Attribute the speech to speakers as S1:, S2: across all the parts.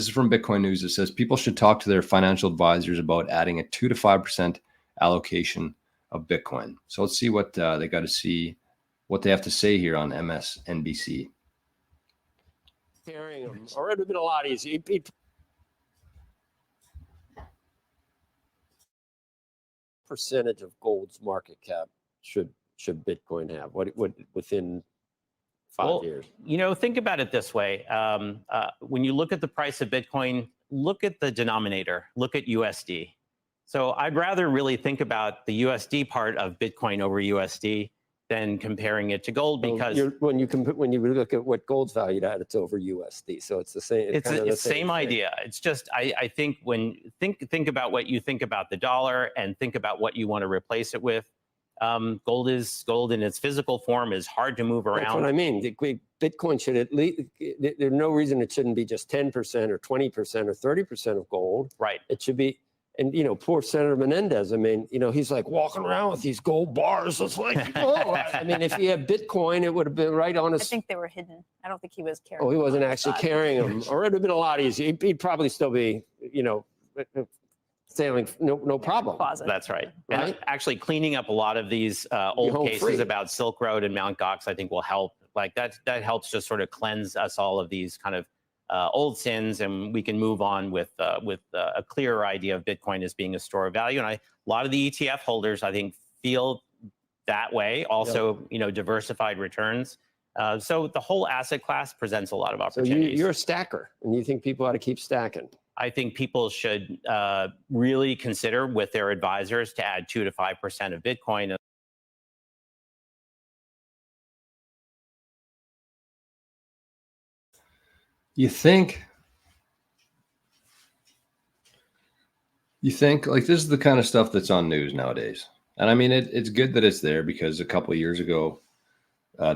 S1: This is from Bitcoin News. It says people should talk to their financial advisors about adding a 2 to 5% allocation of Bitcoin. So let's see what they got to see, what they have to say here on MSNBC.
S2: Carrying them, or it would have been a lot easier. Percentage of gold's market cap should Bitcoin have? What within 5 years?
S3: You know, think about it this way. When you look at the price of Bitcoin, look at the denominator, look at USD. So I'd rather really think about the USD part of Bitcoin over USD than comparing it to gold, because
S2: when you look at what gold's valued at, it's over USD. So it's the same.
S3: It's the same idea. It's just I think when think about what you think about the dollar and think about what you want to replace it with. Gold in its physical form is hard to move around.
S2: That's what I mean. Bitcoin should at least, there's no reason it shouldn't be just 10% or 20% or 30% of gold.
S3: Right.
S2: It should be. And, you know, poor Senator Menendez, I mean, you know, he's like walking around with these gold bars. It's like, oh, I mean, if he had Bitcoin, it would have been right on his.
S4: I think they were hidden. I don't think he was carrying.
S2: Oh, he wasn't actually carrying them. Or it would have been a lot easier. He'd probably still be, you know, sailing, no problem.
S3: That's right.
S2: Right.
S3: Actually, cleaning up a lot of these old cases about Silk Road and Mt. Gox, I think will help. Like that helps just sort of cleanse us all of these kind of old sins, and we can move on with a clearer idea of Bitcoin as being a store of value. And a lot of the ETF holders, I think, feel that way. Also, you know, diversified returns. So the whole asset class presents a lot of opportunities.
S2: So you're a stacker, and you think people ought to keep stacking.
S3: I think people should really consider with their advisors to add 2 to 5% of Bitcoin.
S1: You think like this is the kind of stuff that's on news nowadays. And I mean, it's good that it's there, because a couple of years ago,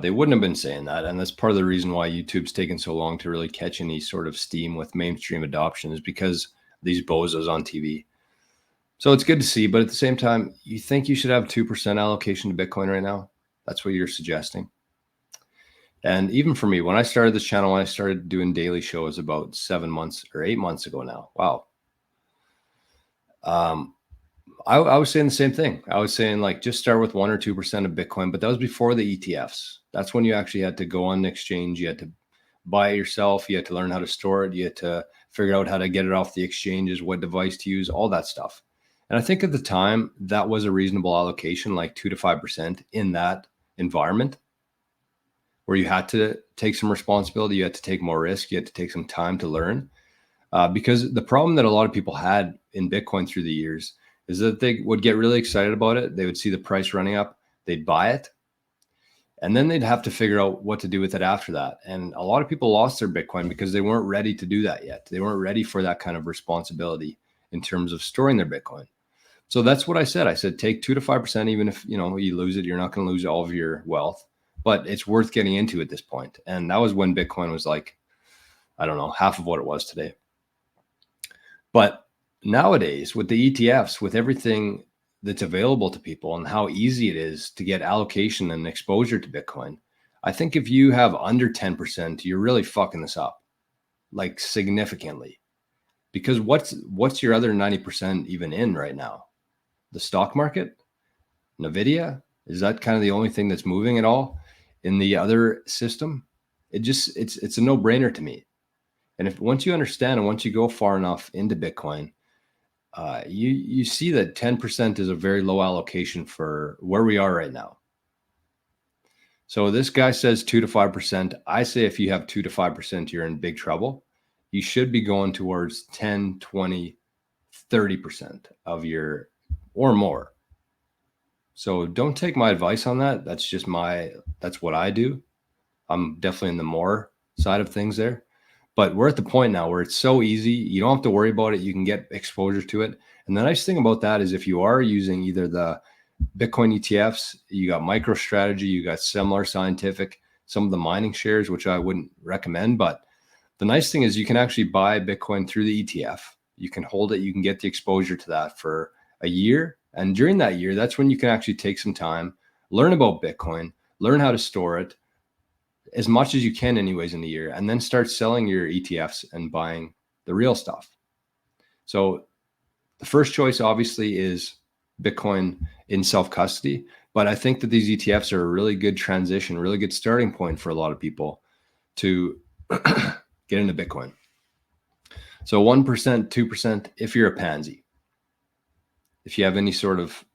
S1: they wouldn't have been saying that. And that's part of the reason why YouTube's taken so long to really catch any sort of steam with mainstream adoption, is because these bozos on TV. So it's good to see. But at the same time, you think you should have 2% allocation to Bitcoin right now? That's what you're suggesting. And even for me, when I started this channel, when I started doing daily shows about 7 months or 8 months ago now, wow. I was saying the same thing. I was saying, like, just start with 1 or 2% of Bitcoin, but that was before the ETFs. That's when you actually had to go on the exchange. You had to buy it yourself. You had to learn how to store it. You had to figure out how to get it off the exchanges, what device to use, all that stuff. And I think at the time that was a reasonable allocation, like 2 to 5% in that environment, where you had to take some responsibility, you had to take more risk, you had to take some time to learn. Because the problem that a lot of people had in Bitcoin through the years is that they would get really excited about it. They would see the price running up, they'd buy it, and then they'd have to figure out what to do with it after that. And a lot of people lost their Bitcoin because they weren't ready to do that yet. They weren't ready for that kind of responsibility in terms of storing their Bitcoin. So that's what I said. I said, take 2 to 5%, even if, you know, you lose it, you're not going to lose all of your wealth. But it's worth getting into at this point. And that was when Bitcoin was like, I don't know, half of what it was today. But nowadays, with the ETFs, with everything that's available to people and how easy it is to get allocation and exposure to Bitcoin, I think if you have under 10%, you're really fucking this up, like significantly. Because what's your other 90% even in right now? The stock market? NVIDIA? Is that kind of the only thing that's moving at all? In the other system, it's a no-brainer to me. And if once you understand and once you go far enough into Bitcoin, you see that 10% is a very low allocation for where we are right now. So this guy says 2 to 5%. I say if you have 2 to 5%, you're in big trouble. You should be going towards 10, 20, 30% of your or more. So don't take my advice on that. That's just that's what I do. I'm definitely in the more side of things there. But we're at the point now where it's so easy. You don't have to worry about it. You can get exposure to it. And the nice thing about that is if you are using either the Bitcoin ETFs, you got MicroStrategy, you got Similar Scientific, some of the mining shares, which I wouldn't recommend. But the nice thing is you can actually buy Bitcoin through the ETF. You can hold it. You can get the exposure to that for a year. And during that year, that's when you can actually take some time, learn about Bitcoin, learn how to store it as much as you can anyways in a year, and then start selling your ETFs and buying the real stuff. So the first choice obviously is Bitcoin in self-custody, but I think that these ETFs are a really good transition, really good starting point for a lot of people to get into Bitcoin. So 1%, 2%, if you're a pansy, if you have any sort of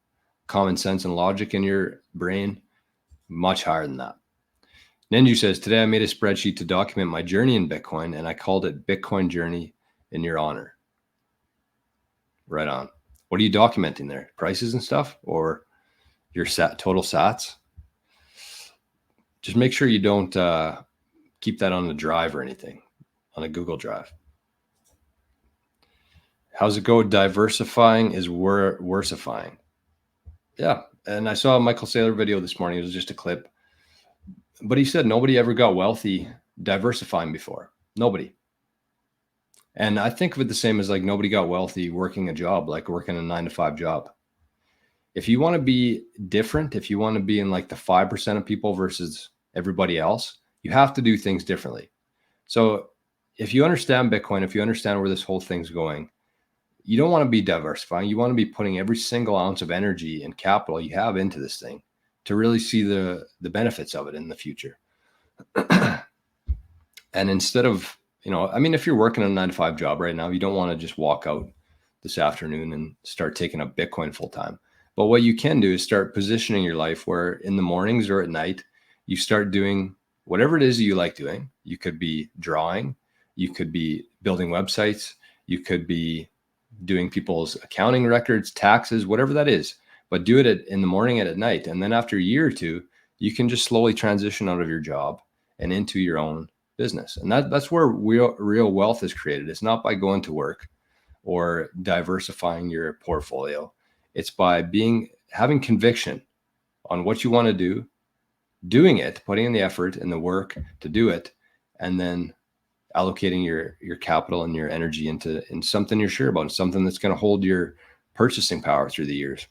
S1: common sense and logic in your brain, much higher than that. Nenju says, today I made a spreadsheet to document my journey in Bitcoin, and I called it Bitcoin Journey in your honor. Right on. What are you documenting there? Prices and stuff, or your total sats? Just make sure you don't keep that on a drive or anything, on a Google Drive. How's it go? Diversifying is worsifying. Yeah. And I saw a Michael Saylor video this morning. It was just a clip. But he said nobody ever got wealthy diversifying before. Nobody. And I think of it the same as like nobody got wealthy working a job, like working a 9-to-5 job. If you want to be different, if you want to be in like the 5% of people versus everybody else, you have to do things differently. So if you understand Bitcoin, if you understand where this whole thing's going, you don't want to be diversifying. You want to be putting every single ounce of energy and capital you have into this thing to really see the benefits of it in the future. And instead of, I mean, if you're working a 9-to-5 job right now, you don't want to just walk out this afternoon and start taking up Bitcoin full time. But what you can do is start positioning your life where in the mornings or at night, you start doing whatever it is you like doing. You could be drawing, you could be building websites, you could be doing people's accounting records, taxes, whatever that is, but do it in the morning and at night. And then after a year or two, you can just slowly transition out of your job and into your own business. And that's where real wealth is created. It's not by going to work or diversifying your portfolio. It's by having conviction on what you want to do, doing it, putting in the effort and the work to do it, and then allocating your capital and your energy into something you're sure about, something that's going to hold your purchasing power through the years.